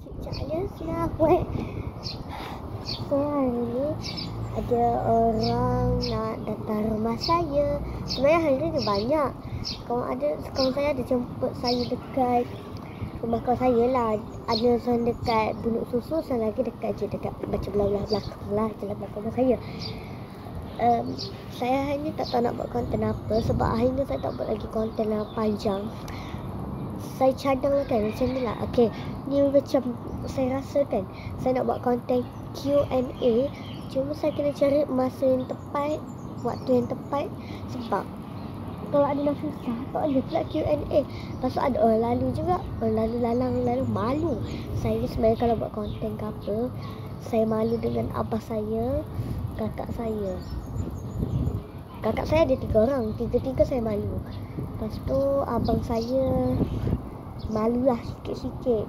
cicaknya senawet. So hari ni ada orang nak datang rumah saya. Sebenarnya hari ni banyak. Kawan saya ada jemput saya dekat rumah kawan saya lah. Ada seorang dekat Bunuk Susu, seorang lagi dekat macam belah belakang lah, jalan belakang rumah saya. Saya hari ni tak tahu nak buat konten apa, sebab hari ni saya tak buat lagi konten yang panjang. Saya cadang lah kan, macam ni lah. Okay, ni macam saya rasa kan, saya nak buat konten Q&A. Cuma saya kena cari masa yang tepat, waktu yang tepat. Sebab kalau ada nak susah, tak boleh pula Q&A. Lepas tu ada orang lalu juga, orang lalu malu. Saya sebenarnya kalau buat konten ke apa, saya malu dengan abah saya, kakak saya. Kakak saya ada 3 orang, tiga-tiga saya malu. Lepas tu abang saya malu lah sikit-sikit.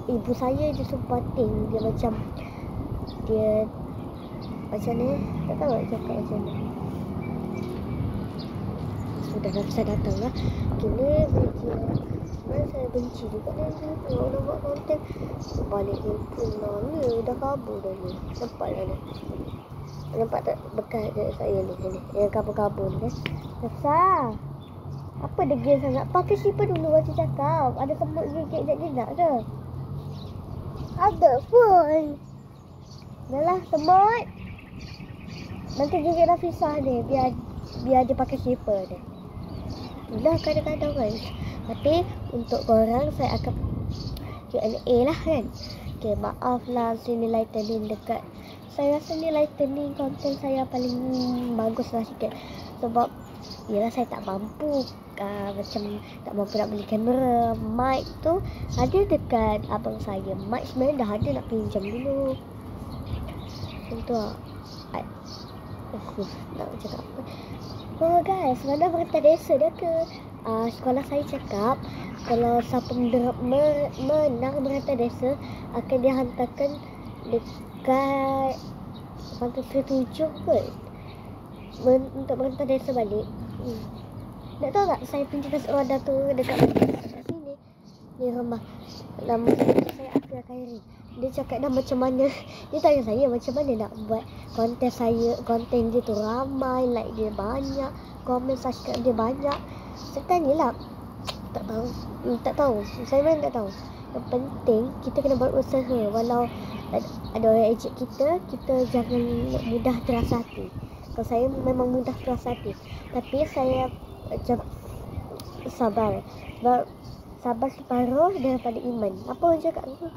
Ibu saya dia supporting. Dia macam ni, tak tahu nak cakap macam ni. Sudah dah datang lah. Kini sebenarnya saya benci juga ni. Saya tengok nak buat konten, balik handphone lah ni. Dah kabur dah ni. Nampak lah ni. Nampak tak bekas dekat saya ni. Yang kabur-kabur ni kan. Nafsa, apa degil sangat? Pakai slipper dulu baca cakap. Ada semut gigit jenak ke? Ada pun. Dah lah semut. Nanti gigit Nafisah dia. Biar dia pakai slipper dia. Dah kadang-kadang kan. Tapi untuk korang saya akan Q&A lah kan. Okay, maaf lah sini lightening dekat. Saya rasa ni lightening konten saya paling bagus lah sikit. Sebab yelah saya tak mampu macam tak mampu nak beli kamera. Mic tu ada dekat abang saya. Mic sebenarnya dah ada, nak pinjam dulu. Macam tu lah. Nak cakap apa? Oh guys, mana merantau desa dia ke? Sekolah saya cakap kalau siapa menang merantau desa akan dihantarkan dekat Pantai Seri 7 kot, untuk merantau desa balik. Tak tahu tak saya pinjam nasi roda tu dekat sini. Ni rumah nama saya Afia Khairi. Dia cakap dah macam mana. Dia tanya saya macam mana nak buat konten dia tu ramai, like dia banyak, komen subscribe dia banyak. Saya tanyalah. Tak tahu. Saya memang tak tahu. Yang penting kita kena buat usaha. Walau ada orang ejek kita jangan mudah terasa hati. Kalau saya memang mudah terasa hati. Tapi saya macam sabar separuh daripada iman. Apa orang cakap tu?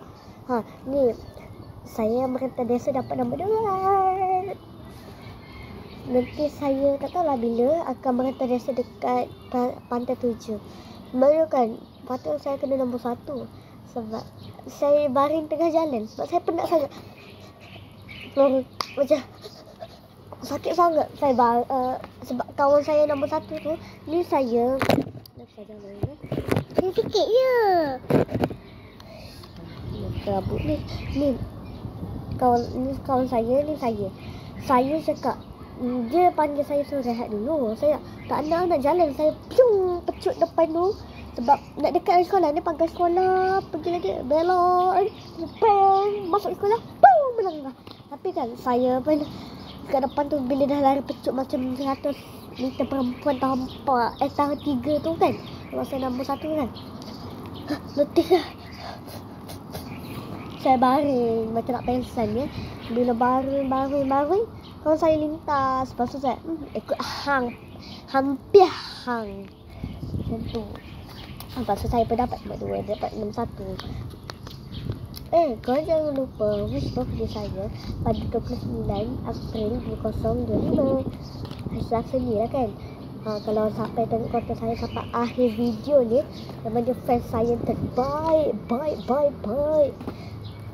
Ni saya merantau desa dapat nombor 2. Nanti saya tak tahulah bila akan merantau desa dekat Pantai 7. Baru kan patut saya kena nombor 1. Sebab saya baring tengah jalan. Sebab saya penat sangat. Macam sakit sangat. Saya sebab kawan saya nombor 1 tu, ni saya sikit je. Kabut ni kawan saya ni saya cakap, dia panggil saya suruh rehat dulu. Saya tak nak jalan. Saya pecut depan tu. Sebab nak dekat dengan sekolah. Dia panggil sekolah, pergi lagi, belok, masuk sekolah, melanggar. Tapi kan saya pun kat depan tu, bila dah lari pecut macam 100 meter perempuan tahun 3 tu kan, kalau saya nombor 1 kan, letih lah. Saya baring macam nak pengsan ya. Bila baring kalau saya lintas, lepas tu saya ikut hampir macam tu. Lepas tu saya pun dapat nombor 2, dapat nombor 1. Korang jangan lupa wish birthday saya pada 29 April 2025. Selasa ni lah kan. Kalau sampai tengok konten saya sampai akhir video ni, memang dia fans saya yang terbaik. Baik.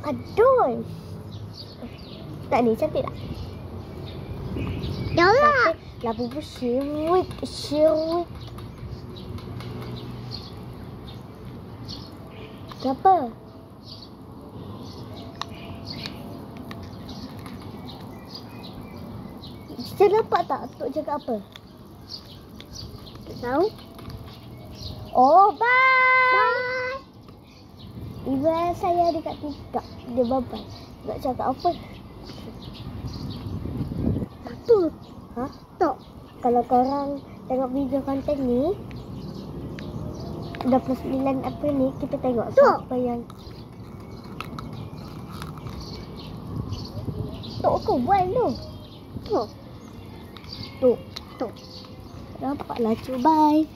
Aduh. Tak ni cantik tak? Ya Allah. Labu syirik. Kenapa? Saya nampak tak Tok cakap apa? Tak tahu. Oh, bye. Ibu saya dekat TikTok. Dia babai. Nak cakap apa? Apa? Ha? Tak. Kalau korang tengok video konten ni 29 April ni kita tengok siapa yang Tok aku buat tu. Tu. Nampak lah cu. Bye.